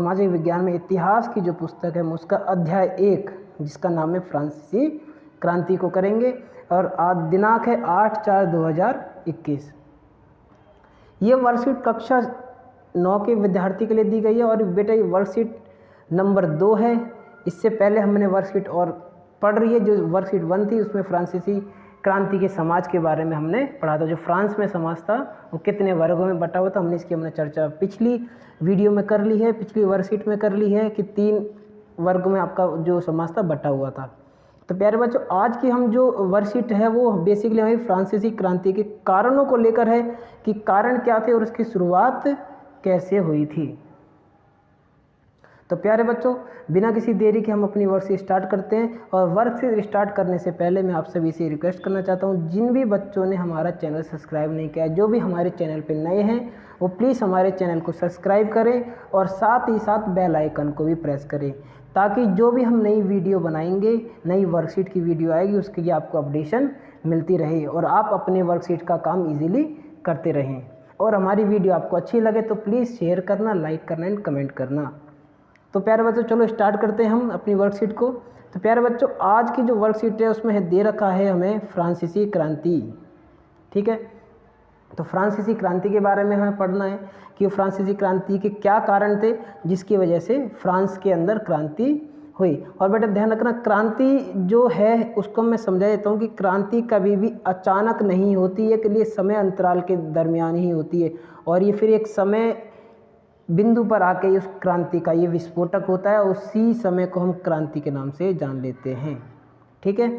सामाजिक विज्ञान में इतिहास की जो पुस्तक है उसका अध्याय 1 जिसका नाम है फ्रांसीसी क्रांति को करेंगे। और आज दिनांक है 8/4/2021। ये वर्कशीट कक्षा 9 के विद्यार्थी के लिए दी गई है और बेटा ये वर्कशीट नंबर 2 है। इससे पहले हमने वर्कशीट और पढ़ रही है। जो वर्कशीट 1 थी उसमें फ्रांसीसी क्रांति के समाज के बारे में हमने पढ़ा था। जो फ्रांस में समाज था वो कितने वर्गों में बटा हुआ था, हमने चर्चा पिछली वीडियो में कर ली है, पिछली वर्कशीट में कर ली है कि 3 वर्ग में आपका जो समाज था बटा हुआ था। तो प्यारे बच्चों, आज की हम जो वर्कशीट है वो बेसिकली हमारी फ्रांसीसी क्रांति के कारणों को लेकर है कि कारण क्या थे और उसकी शुरुआत कैसे हुई थी। तो प्यारे बच्चों, बिना किसी देरी के हम अपनी वर्कशीट स्टार्ट करते हैं। और वर्कशीट स्टार्ट करने से पहले मैं आप सभी से रिक्वेस्ट करना चाहता हूं, जिन भी बच्चों ने हमारा चैनल सब्सक्राइब नहीं किया, जो भी हमारे चैनल पर नए हैं वो प्लीज़ हमारे चैनल को सब्सक्राइब करें और साथ ही साथ बेल आइकन को भी प्रेस करें, ताकि जो भी हम नई वीडियो बनाएंगे, नई वर्कशीट की वीडियो आएगी, उसके लिए आपको अपडेशन मिलती रहे और आप अपने वर्कशीट का काम ईजिली करते रहें। और हमारी वीडियो आपको अच्छी लगे तो प्लीज़ शेयर करना, लाइक करना एंड कमेंट करना। तो प्यारे बच्चों, चलो स्टार्ट करते हैं हम अपनी वर्कशीट को। तो प्यारे बच्चों, आज की जो वर्कशीट है उसमें दे रखा है हमें फ्रांसीसी क्रांति। ठीक है, तो फ्रांसीसी क्रांति के बारे में हमें पढ़ना है कि फ्रांसीसी क्रांति के क्या कारण थे जिसकी वजह से फ्रांस के अंदर क्रांति हुई। और बेटा ध्यान रखना, क्रांति जो है उसको मैं समझा देता हूँ कि क्रांति कभी भी अचानक नहीं होती है, के लिए समय अंतराल के दरमियान ही होती है और ये फिर एक समय बिंदु पर आके उस क्रांति का ये विस्फोटक होता है। उसी समय को हम क्रांति के नाम से जान लेते हैं। ठीक है,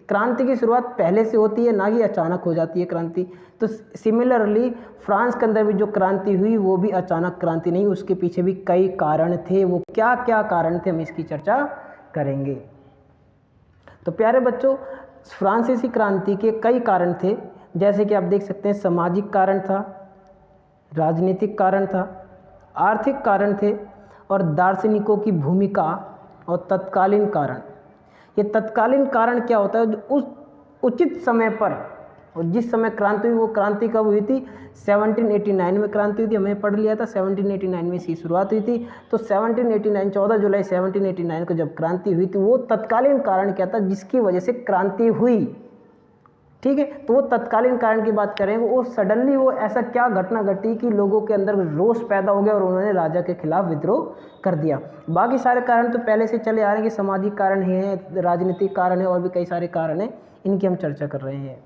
क्रांति की शुरुआत पहले से होती है, ना कि अचानक हो जाती है क्रांति। तो सिमिलरली फ्रांस के अंदर भी जो क्रांति हुई वो भी अचानक क्रांति नहीं, उसके पीछे भी कई कारण थे। वो क्या क्या कारण थे हम इसकी चर्चा करेंगे। तो प्यारे बच्चों, फ्रांसीसी क्रांति के कई कारण थे, जैसे कि आप देख सकते हैं सामाजिक कारण था, राजनीतिक कारण था, आर्थिक कारण थे और दार्शनिकों की भूमिका और तत्कालीन कारण। ये तत्कालीन कारण क्या होता है, जो उस उचित समय पर और जिस समय क्रांति हुई, वो क्रांति कब हुई थी, 1789 में क्रांति हुई थी। हमने पढ़ लिया था 1789 में इसकी शुरुआत हुई थी। तो 1789 14 जुलाई 1789 को जब क्रांति हुई थी, वो तत्कालीन कारण क्या था जिसकी वजह से क्रांति हुई। ठीक है, तो वो तत्कालीन कारण की बात करें, वो सडनली वो ऐसा क्या घटना घटी कि लोगों के अंदर रोष पैदा हो गया और उन्होंने राजा के खिलाफ विद्रोह कर दिया। बाकी सारे कारण तो पहले से चले आ रहे हैं कि सामाजिक कारण है, राजनीतिक कारण है और भी कई सारे कारण हैं, इनकी हम चर्चा कर रहे हैं।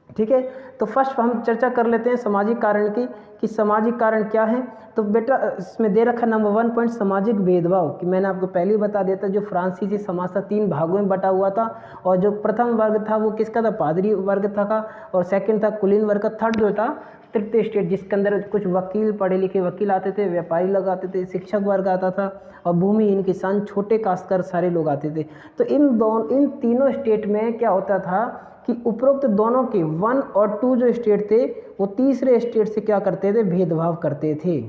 ठीक है, तो फर्स्ट हम चर्चा कर लेते हैं सामाजिक कारण की कि सामाजिक कारण क्या है। तो बेटा इसमें दे रखा नंबर 1 पॉइंट सामाजिक भेदभाव, कि मैंने आपको पहले ही बता देता, जो फ्रांसीसी समाज था 3 भागों में बटा हुआ था और जो प्रथम वर्ग था वो किसका था, पादरी वर्ग था, और सेकंड था कुलीन वर्ग का, थर्ड जो था तृतीय स्टेट जिसके अंदर कुछ वकील, पढ़े लिखे वकील आते थे, व्यापारी लोग आते थे, शिक्षक वर्ग आता था और भूमिहीन किसान, छोटे काश्तकार सारे लोग आते थे। तो इन तीनों स्टेट में क्या होता था कि उपरोक्त दोनों के 1 और 2 जो स्टेट थे वो तीसरे स्टेट से क्या करते थे, भेदभाव करते थे।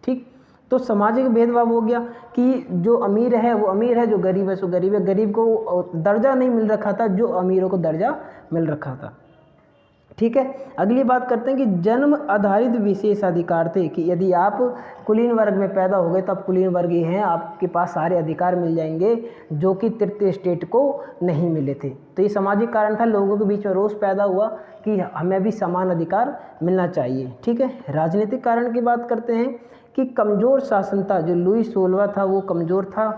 ठीक, तो सामाजिक भेदभाव हो गया कि जो अमीर है वो अमीर है, जो गरीब है सो गरीब है। गरीब को दर्जा नहीं मिल रखा था, जो अमीरों को दर्जा मिल रखा था। ठीक है, अगली बात करते हैं कि जन्म आधारित विशेष अधिकार थे, कि यदि आप कुलीन वर्ग में पैदा हो गए तो आप कुलीन वर्ग ही हैं, आपके पास सारे अधिकार मिल जाएंगे जो कि तृतीय स्टेट को नहीं मिले थे। तो ये सामाजिक कारण था, लोगों के बीच में रोष पैदा हुआ कि हमें भी समान अधिकार मिलना चाहिए। ठीक है, राजनीतिक कारण की बात करते हैं कि कमज़ोर शासन था, जो लुई 16 था वो कमज़ोर था।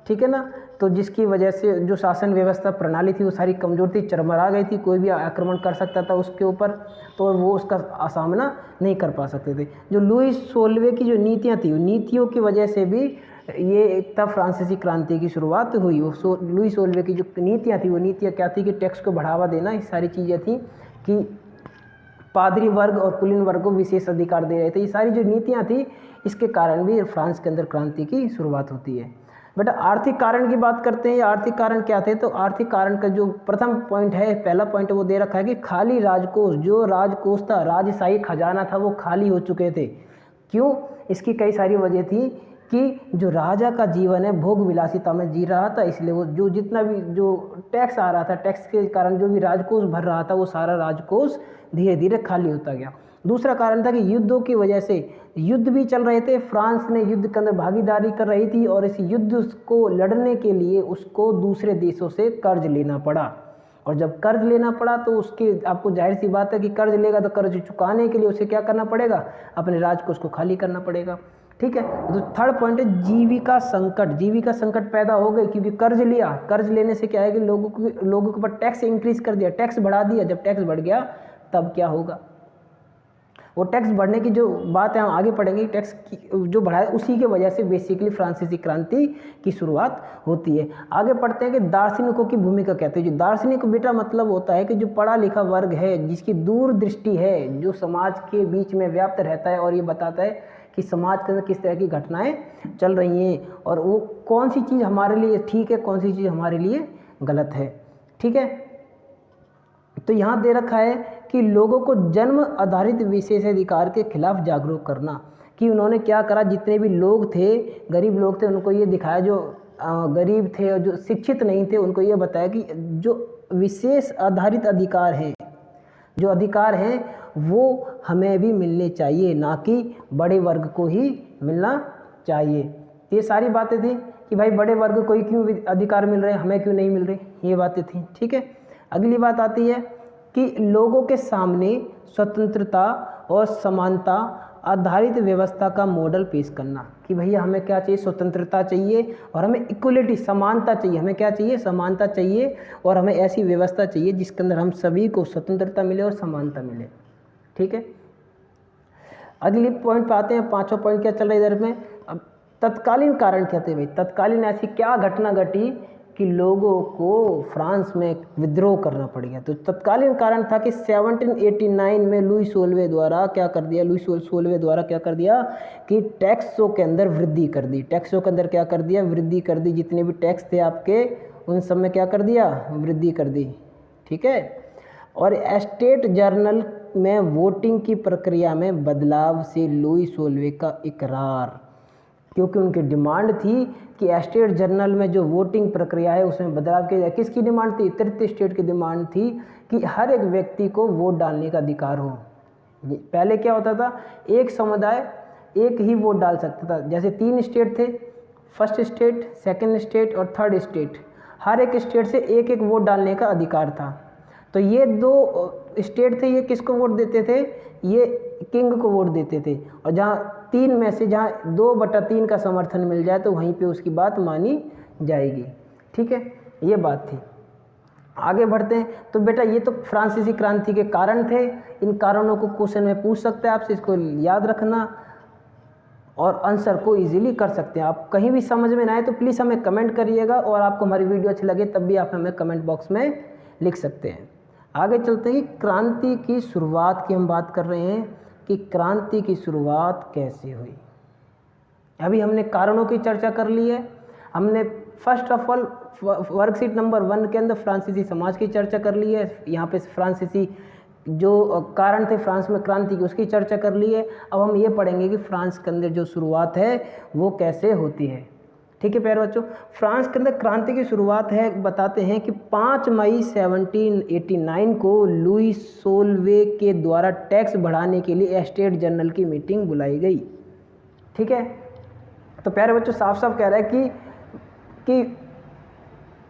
ठीक है ना, तो जिसकी वजह से जो शासन व्यवस्था प्रणाली थी वो सारी कमज़ोर थी, चरमरा गई थी, कोई भी आक्रमण कर सकता था उसके ऊपर, तो वो उसका सामना नहीं कर पा सकते थे। जो लुई 16 की जो नीतियाँ थी, नीतियों की वजह से भी ये एक तब फ्रांसीसी क्रांति की शुरुआत हुई। वो लुई 16 की जो नीतियाँ थी, वो नीतियाँ क्या थी कि टैक्स को बढ़ावा देना, ये सारी चीज़ें थी कि पादरी वर्ग और कुलीन वर्ग को विशेष अधिकार दे रहे थे। ये सारी जो नीतियाँ थी इसके कारण भी फ्रांस के अंदर क्रांति की शुरुआत होती है। बेटा आर्थिक कारण की बात करते हैं, आर्थिक कारण क्या थे। तो आर्थिक कारण का जो प्रथम पॉइंट है, पहला पॉइंट वो दे रखा है कि खाली राजकोष, जो राजकोष था, राजशाही खजाना था, वो खाली हो चुके थे। क्यों, इसकी कई सारी वजह थी कि जो राजा का जीवन है भोग विलासिता में जी रहा था, इसलिए वो जो जितना भी जो टैक्स आ रहा था, टैक्स के कारण जो भी राजकोष भर रहा था, वो सारा राजकोष धीरे धीरे खाली होता गया। दूसरा कारण था कि युद्धों की वजह से युद्ध भी चल रहे थे, फ्रांस ने युद्ध के अंदर भागीदारी कर रही थी और इस युद्ध को लड़ने के लिए उसको दूसरे देशों से कर्ज लेना पड़ा। और जब कर्ज लेना पड़ा तो उसकी आपको जाहिर सी बात है कि कर्ज लेगा तो कर्ज चुकाने के लिए उसे क्या करना पड़ेगा, अपने राज्य को उसको खाली करना पड़ेगा। ठीक है, तो थर्ड पॉइंट है जीविका संकट। जीविका संकट पैदा हो गई क्योंकि कर्ज लिया, कर्ज लेने से क्या है कि लोगों के ऊपर टैक्स इंक्रीज कर दिया, टैक्स बढ़ा दिया। जब टैक्स बढ़ गया तब क्या होगा, वो टैक्स बढ़ने की जो बात है हम आगे पढ़ेंगे, टैक्स जो बढ़ाए उसी के वजह से बेसिकली फ्रांसीसी क्रांति की शुरुआत होती है। आगे पढ़ते हैं कि दार्शनिकों की भूमिका कहते हैं। जो दार्शनिक बेटा मतलब होता है कि जो पढ़ा लिखा वर्ग है, जिसकी दूरदृष्टि है, जो समाज के बीच में व्याप्त रहता है और ये बताता है कि समाज के अंदर किस तरह की घटनाएं चल रही हैं और वो कौन सी चीज़ हमारे लिए ठीक है, कौन सी चीज़ हमारे लिए गलत है। ठीक है, तो यहाँ दे रखा है कि लोगों को जन्म आधारित विशेषाधिकार के खिलाफ जागरूक करना। कि उन्होंने क्या करा, जितने भी लोग थे, गरीब लोग थे, उनको ये दिखाया, जो गरीब थे और जो शिक्षित नहीं थे उनको ये बताया कि जो विशेष आधारित अधिकार हैं, जो अधिकार हैं वो हमें भी मिलने चाहिए, ना कि बड़े वर्ग को ही मिलना चाहिए। ये सारी बातें थी कि भाई बड़े वर्ग को ही क्यों अधिकार मिल रहे हैं, हमें क्यों नहीं मिल रहे, ये बातें थी। ठीक है, अगली बात आती है कि लोगों के सामने स्वतंत्रता और समानता आधारित व्यवस्था का मॉडल पेश करना। कि भैया हमें क्या चाहिए, स्वतंत्रता चाहिए और हमें इक्वलिटी, समानता चाहिए। हमें क्या चाहिए, समानता चाहिए और हमें ऐसी व्यवस्था चाहिए जिसके अंदर हम सभी को स्वतंत्रता मिले और समानता मिले। ठीक है, अगली पॉइंट पे आते हैं। पांचवा पॉइंट क्या चल रहा है इधर में, अब तत्कालीन कारण क्या थे भाई, तत्कालीन ऐसी क्या घटना घटी कि लोगों को फ्रांस में विद्रोह करना पड़ गया। तो तत्कालीन कारण था कि 1789 में लुई सोल्वे द्वारा क्या कर दिया, लुई सोल्वे द्वारा क्या कर दिया कि टैक्सों के अंदर वृद्धि कर दी। टैक्सों के अंदर क्या कर दिया, वृद्धि कर दी। जितने भी टैक्स थे आपके उन सब में क्या कर दिया, वृद्धि कर दी। ठीक है, और स्टेट जर्नल में वोटिंग की प्रक्रिया में बदलाव से लुई सोल्वे का इकरार, क्योंकि उनकी डिमांड थी कि स्टेट जर्नल में जो वोटिंग प्रक्रिया है उसमें बदलाव किया जाए। किसकी डिमांड थी, तृतीय स्टेट की डिमांड थी कि हर एक व्यक्ति को वोट डालने का अधिकार हो। पहले क्या होता था, एक समुदाय एक ही वोट डाल सकता था। जैसे 3 स्टेट थे, फर्स्ट स्टेट, सेकंड स्टेट और थर्ड स्टेट, हर एक स्टेट से एक एक वोट डालने का अधिकार था। तो ये 2 स्टेट थे, ये किसको वोट देते थे, ये किंग को वोट देते थे। और जहाँ 3 में से जहाँ 2/3 का समर्थन मिल जाए तो वहीं पे उसकी बात मानी जाएगी। ठीक है, ये बात थी। आगे बढ़ते हैं। तो बेटा ये तो फ्रांसीसी क्रांति के कारण थे। इन कारणों को क्वेश्चन में पूछ सकते हैं आपसे, इसको याद रखना और आंसर को इजीली कर सकते हैं आप। कहीं भी समझ में ना आए तो प्लीज़ हमें कमेंट करिएगा, और आपको हमारी वीडियो अच्छी लगे तब भी आप हमें कमेंट बॉक्स में लिख सकते हैं। आगे चलते हैं कि क्रांति की शुरुआत की हम बात कर रहे हैं कि क्रांति की शुरुआत कैसे हुई। अभी हमने कारणों की चर्चा कर ली है। हमने first of all worksheet number 1 के अंदर फ्रांसीसी समाज की चर्चा कर ली है। यहाँ पे फ्रांसीसी जो कारण थे फ्रांस में क्रांति की उसकी चर्चा कर ली है। अब हम ये पढ़ेंगे कि फ्रांस के अंदर जो शुरुआत है वो कैसे होती है। ठीक है प्यारे बच्चों, फ्रांस के अंदर क्रांति की शुरुआत है, बताते हैं कि 5 मई 1789 को लुई सोल्वे के द्वारा टैक्स बढ़ाने के लिए स्टेट जनरल की मीटिंग बुलाई गई। ठीक है, तो प्यारे बच्चों साफ साफ कह रहा है कि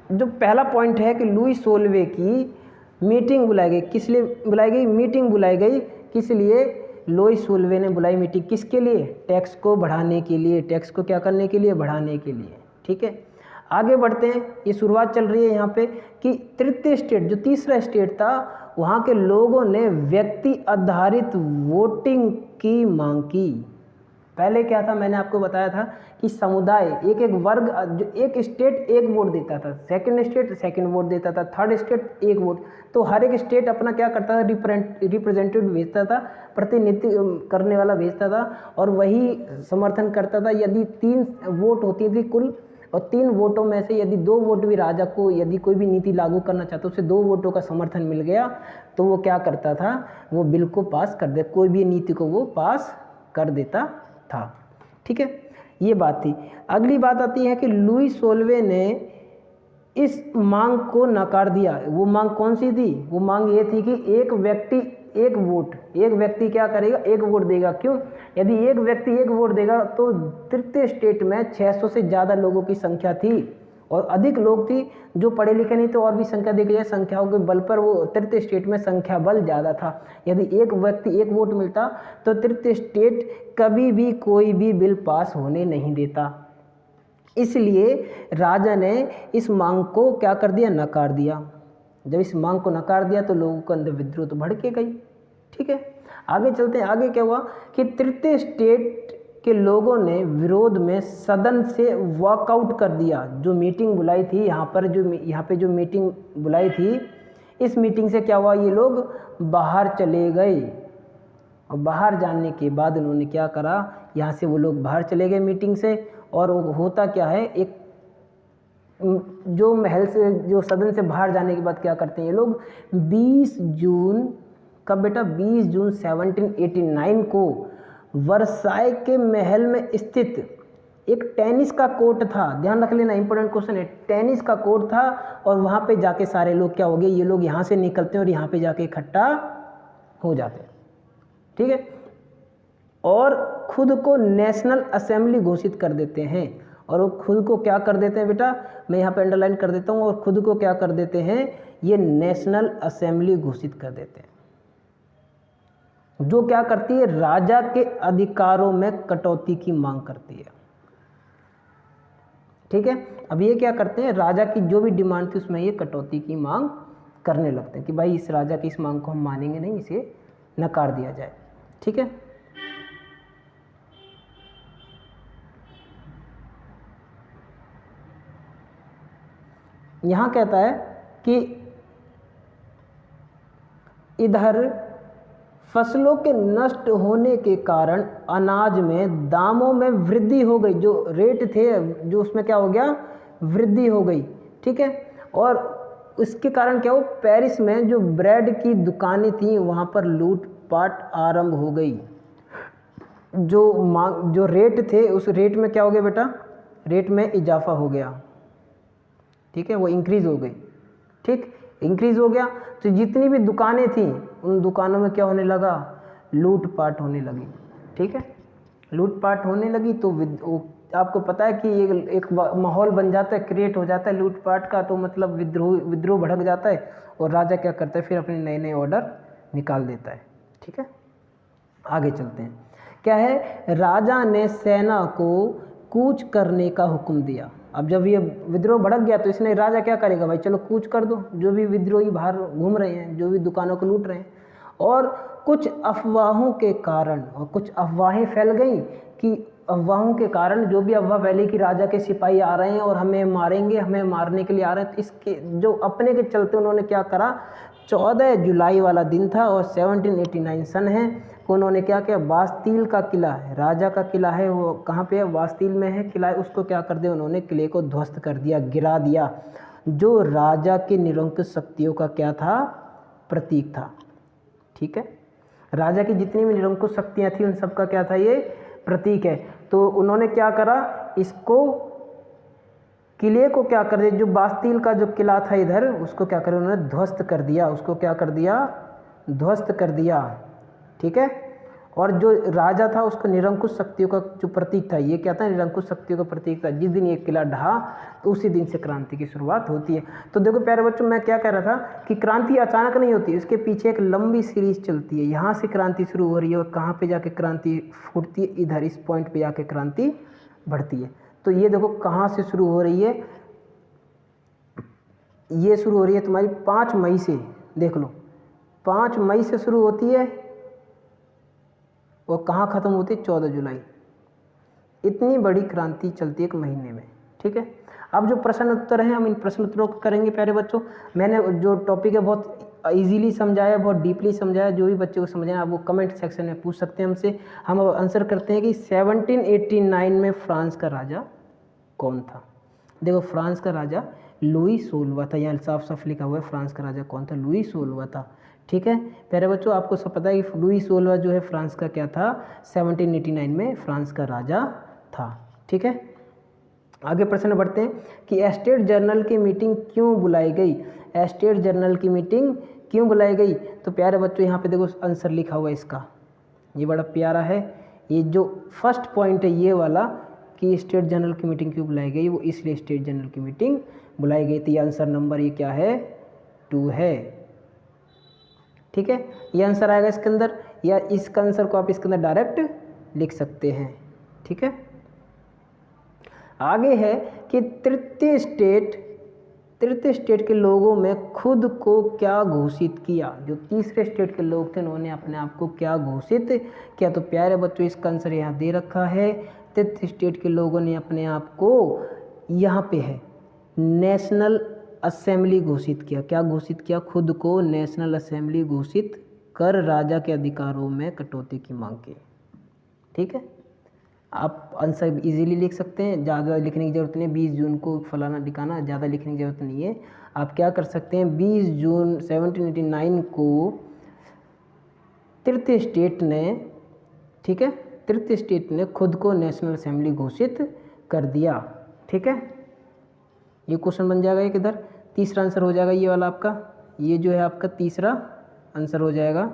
जो पहला पॉइंट है कि लुई सोल्वे की मीटिंग बुलाई गई। किस लिए बुलाई गई, मीटिंग बुलाई गई किस लिए, लुई सोल्वे ने बुलाई मीटिंग किसके लिए, टैक्स को बढ़ाने के लिए। टैक्स को क्या करने के लिए, बढ़ाने के लिए। ठीक है, आगे बढ़ते हैं। ये शुरुआत चल रही है यहाँ पे कि तृतीय स्टेट, जो तीसरा स्टेट था, वहाँ के लोगों ने व्यक्ति आधारित वोटिंग की मांग की। पहले क्या था, मैंने आपको बताया था कि समुदाय एक एक वर्ग, जो एक स्टेट एक वोट देता था, सेकंड स्टेट सेकंड वोट देता था, थर्ड स्टेट एक वोट। तो हर एक स्टेट अपना क्या करता था, रिप्रेजेंटेटिव भेजता था, प्रतिनिधित्व करने वाला भेजता था, और वही समर्थन करता था। यदि 3 वोट होती थी कुल, और 3 वोटों में से यदि 2 वोट भी राजा को, यदि कोई भी नीति लागू करना चाहता उसे 2 वोटों का समर्थन मिल गया तो वो क्या करता था, वो बिल को पास कर दे, कोई भी नीति को वो पास कर देता था। ठीक है, ये बात थी। अगली बात आती है कि लुई सोल्वे ने इस मांग को नकार दिया। वो मांग कौन सी थी, वो मांग ये थी कि एक व्यक्ति एक वोट, एक व्यक्ति क्या करेगा, एक वोट देगा। क्यों? यदि एक व्यक्ति एक वोट देगा तो तृतीय स्टेट में 600 से ज़्यादा लोगों की संख्या थी और अधिक लोग थी जो पढ़े लिखे नहीं थे, और भी संख्या देखी जाए संख्याओं के बल पर वो तृतीय स्टेट में संख्या बल ज़्यादा था। यदि एक व्यक्ति एक वोट मिलता तो तृतीय स्टेट कभी भी कोई भी बिल पास होने नहीं देता। इसलिए राजा ने इस मांग को क्या कर दिया, नकार दिया। जब इस मांग को नकार दिया तो लोगों के अंदर विद्रोह तो भड़के गई। ठीक है, आगे चलते हैं। आगे क्या हुआ कि तृतीय स्टेट के लोगों ने विरोध में सदन से वॉकआउट कर दिया। जो मीटिंग बुलाई थी यहाँ पे जो मीटिंग बुलाई थी, इस मीटिंग से क्या हुआ, ये लोग बाहर चले गए। और बाहर जाने के बाद उन्होंने क्या करा, यहाँ से वो लोग बाहर चले गए मीटिंग से। और वो होता क्या है, एक जो महल से, जो सदन से बाहर जाने के बाद क्या करते हैं ये लोग, 20 जून कब बेटा, 20 जून 1789 को वर्साय के महल में स्थित एक टेनिस का कोर्ट था। ध्यान रख लेना, इंपॉर्टेंट क्वेश्चन है। टेनिस का कोर्ट था और वहाँ पे जाके सारे लोग क्या हो गए, ये लोग यहाँ से निकलते हैं और यहाँ पे जाके इकट्ठा हो जाते हैं। ठीक है, और खुद को नेशनल असेंबली घोषित कर देते हैं। और वो खुद को क्या कर देते हैं बेटा, मैं यहाँ पे अंडरलाइन कर देता हूँ, और खुद को क्या कर देते हैं, ये नेशनल असेंबली घोषित कर देते हैं, जो क्या करती है, राजा के अधिकारों में कटौती की मांग करती है। ठीक है, अब ये क्या करते हैं, राजा की जो भी डिमांड थी उसमें ये कटौती की मांग करने लगते हैं कि भाई इस राजा की इस मांग को हम मानेंगे नहीं, इसे नकार दिया जाए। ठीक है, यहाँ कहता है कि इधर फसलों के नष्ट होने के कारण अनाज में दामों में वृद्धि हो गई। जो रेट थे जो उसमें क्या हो गया, वृद्धि हो गई। ठीक है, और इसके कारण क्या हो, पेरिस में जो ब्रेड की दुकानें थी वहाँ पर लूटपाट आरंभ हो गई। जो रेट थे उस रेट में क्या हो गया बेटा, रेट में इजाफा हो गया। ठीक है, वो इंक्रीज़ हो गई। ठीक, इंक्रीज़ हो गया तो जितनी भी दुकानें थी उन दुकानों में क्या होने लगा, लूटपाट होने लगी। ठीक है, लूटपाट होने लगी तो आपको पता है कि ये एक माहौल बन जाता है, क्रिएट हो जाता है लूटपाट का, तो मतलब विद्रोह भड़क जाता है और राजा क्या करता है, फिर अपने नए नए ऑर्डर निकाल देता है। ठीक है, आगे चलते हैं। क्या है, राजा ने सेना को कूच करने का हुक्म दिया। अब जब ये विद्रोह भड़क गया तो इसने राजा क्या करेगा, भाई चलो कूच कर दो, जो भी विद्रोही बाहर घूम रहे हैं, जो भी दुकानों को लूट रहे हैं। और कुछ अफवाहों के कारण, और कुछ अफवाहें फैल गई कि अफवाहों के कारण, जो भी अफवाह फैली कि राजा के सिपाही आ रहे हैं और हमें मारेंगे, हमें मारने के लिए आ रहे हैं, तो इसके जो अपने के चलते उन्होंने क्या करा, 14 जुलाई वाला दिन था और 1789 सन है, उन्होंने क्या किया, बास्तील का किला है, राजा का किला है, वो कहाँ पे है, बास्तील में है किला है, उसको क्या कर दिया उन्होंने, किले को ध्वस्त कर दिया, गिरा दिया, जो राजा के निरंकुश शक्तियों का क्या था, प्रतीक था। ठीक है, राजा की जितनी भी निरंकुश शक्तियाँ थी उन सब का क्या था, ये प्रतीक है। तो उन्होंने क्या करा, इसको किले को क्या कर दिया, जो बास्तील का जो किला था इधर, उसको क्या कर उन्होंने ध्वस्त कर दिया, उसको क्या कर दिया, ध्वस्त कर दिया। ठीक है, और जो राजा था उसको निरंकुश शक्तियों का जो प्रतीक था, ये क्या था, निरंकुश शक्तियों का प्रतीक था। जिस दिन ये किला ढहा तो उसी दिन से क्रांति की शुरुआत होती है। तो देखो प्यारे बच्चों, मैं क्या कह रहा था कि क्रांति अचानक नहीं होती, इसके पीछे एक लंबी सीरीज चलती है। यहाँ से क्रांति शुरू हो रही है और कहाँ पे जाके क्रांति फूटती है, इधर इस पॉइंट पे जाके क्रांति बढ़ती है। तो ये देखो कहाँ से शुरू हो रही है, ये शुरू हो रही है तुम्हारी 5 मई से, देख लो 5 मई से शुरू होती है और कहाँ ख़त्म होती है, 14 जुलाई। इतनी बड़ी क्रांति चलती है एक महीने में। ठीक है, अब जो प्रश्न उत्तर हैं हम इन प्रश्न उत्तरों को करेंगे प्यारे बच्चों। मैंने जो टॉपिक है बहुत इजीली समझाया, बहुत डीपली समझाया, जो भी बच्चे को समझना है आप वो कमेंट सेक्शन में पूछ सकते हैं हमसे। हम अब आंसर करते हैं कि 1789 में फ्रांस का राजा कौन था। देखो फ्रांस का राजा लुई 16वां था, यहाँ साफ साफ लिखा हुआ है फ्रांस का राजा कौन था, लुई 16वां था। ठीक है प्यारे बच्चों, आपको सब पता है कि लुई 16वां जो है फ्रांस का क्या था, 1789 में फ्रांस का राजा था। ठीक है, आगे प्रश्न बढ़ते हैं कि एस्टेट जर्नल की मीटिंग क्यों बुलाई गई। एस्टेट जर्नल की मीटिंग क्यों बुलाई गई? तो प्यारे बच्चों यहाँ पे देखो आंसर लिखा हुआ है इसका, ये बड़ा प्यारा है। ये जो फर्स्ट पॉइंट है ये वाला कि स्टेट जनरल की मीटिंग क्यों बुलाई गई, वो इसलिए स्टेट जनरल की मीटिंग बुलाई गई थी। आंसर नंबर ये क्या है? 2 है। ठीक है, ये आंसर आएगा इसके अंदर, या इसका आंसर को आप इसके अंदर डायरेक्ट लिख सकते हैं। ठीक है, आगे है कि तृतीय स्टेट के लोगों में खुद को क्या घोषित किया। जो तीसरे स्टेट के लोग थे उन्होंने अपने आप को क्या घोषित किया? तो प्यारे बच्चों इसका आंसर यहाँ दे रखा है। तृतीय स्टेट के लोगों ने अपने आप को, यहाँ पे है, नेशनल असेंबली घोषित किया। क्या घोषित किया? खुद को नेशनल असेंबली घोषित कर राजा के अधिकारों में कटौती की मांग की। ठीक है, आप आंसर इजीली लिख सकते हैं, ज़्यादा लिखने की ज़रूरत नहीं। 20 जून को फलाना ठिकाना ज़्यादा लिखने की ज़रूरत नहीं है। आप क्या कर सकते हैं, 20 जून 1789 को तृतीय स्टेट ने, ठीक है, तृतीय स्टेट ने खुद को नेशनल असेंबली घोषित कर दिया। ठीक है, ये क्वेश्चन बन जाएगा एक इधर, तीसरा आंसर हो जाएगा ये वाला आपका, ये जो है आपका तीसरा आंसर हो जाएगा,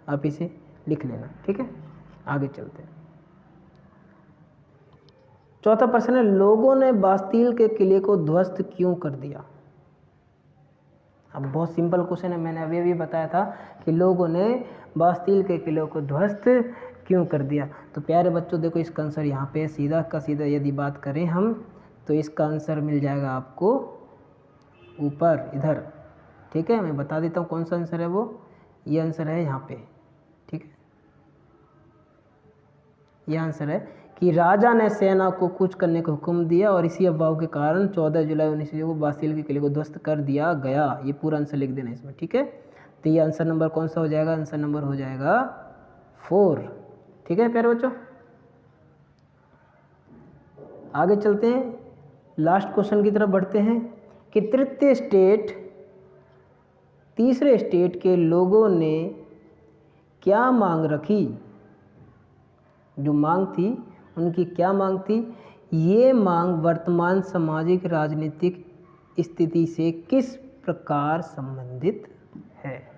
आप इसे लिख लेना। ठीक है, आगे चलते हैं। चौथा प्रश्न है, लोगों ने बास्तील के किले को ध्वस्त क्यों कर दिया? अब बहुत सिंपल क्वेश्चन है, मैंने अभी बताया था कि लोगों ने बास्तील के किले को ध्वस्त क्यों कर दिया। तो प्यारे बच्चों देखो इसका आंसर यहाँ पे सीधा का सीधा यदि बात करें हम, तो इसका आंसर मिल जाएगा आपको ऊपर इधर। ठीक है, मैं बता देता हूँ कौन सा आंसर है वो, ये आंसर है यहाँ पे। ठीक है, यह आंसर है कि राजा ने सेना को कूच करने का हुक्म दिया और इसी अफवाह के कारण 14 जुलाई 1900 को बास्तील के किले को ध्वस्त कर दिया गया। ये पूरा आंसर लिख देना इसमें। ठीक है, तो ये आंसर नंबर कौन सा हो जाएगा? आंसर नंबर हो जाएगा 4। ठीक है प्यारे बच्चों, आगे चलते हैं, लास्ट क्वेश्चन की तरफ बढ़ते हैं कि तीसरे स्टेट के लोगों ने क्या मांग रखी? जो मांग थी उनकी क्या मांग थी? ये मांग वर्तमान सामाजिक राजनीतिक स्थिति से किस प्रकार संबंधित है?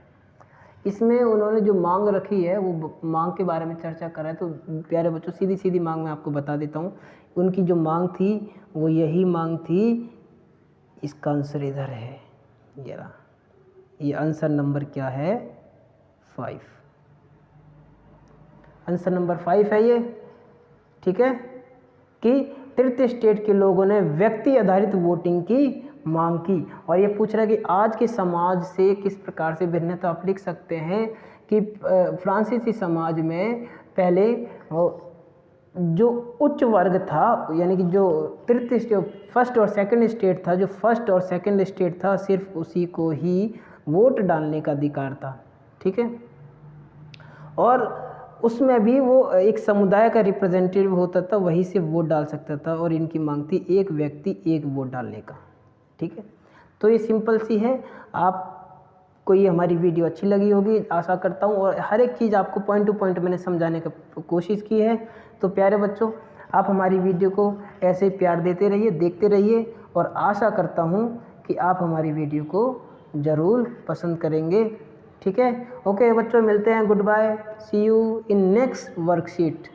इसमें उन्होंने जो मांग रखी है वो मांग के बारे में चर्चा कर रहा है। तो प्यारे बच्चों सीधी सीधी मांग मैं आपको बता देता हूँ। उनकी जो मांग थी वो यही मांग थी, इसका आंसर इधर है, ये आंसर नंबर क्या है? 5। आंसर नंबर 5 है ये। ठीक है, कि तृतीय स्टेट के लोगों ने व्यक्ति आधारित वोटिंग की मांग की। और ये पूछ रहा है कि आज के समाज से किस प्रकार से भिन्न है। तो आप लिख सकते हैं कि फ्रांसीसी समाज में पहले जो उच्च वर्ग था, यानी कि जो तृतीय स्टेट फर्स्ट और सेकंड स्टेट था, जो फर्स्ट और सेकंड स्टेट था, सिर्फ उसी को ही वोट डालने का अधिकार था। ठीक है, और उसमें भी वो एक समुदाय का रिप्रेजेंटेटिव होता था, वहीं से वोट डाल सकता था। और इनकी मांग थी एक व्यक्ति एक वोट डालने का। ठीक है, तो ये सिंपल सी है। आपको ये हमारी वीडियो अच्छी लगी होगी आशा करता हूँ, और हर एक चीज़ आपको पॉइंट टू पॉइंट मैंने समझाने की कोशिश की है। तो प्यारे बच्चों, आप हमारी वीडियो को ऐसे ही प्यार देते रहिए, देखते रहिए, और आशा करता हूँ कि आप हमारी वीडियो को ज़रूर पसंद करेंगे। ठीक है, ओके बच्चों, मिलते हैं, goodbye, see you in next worksheet.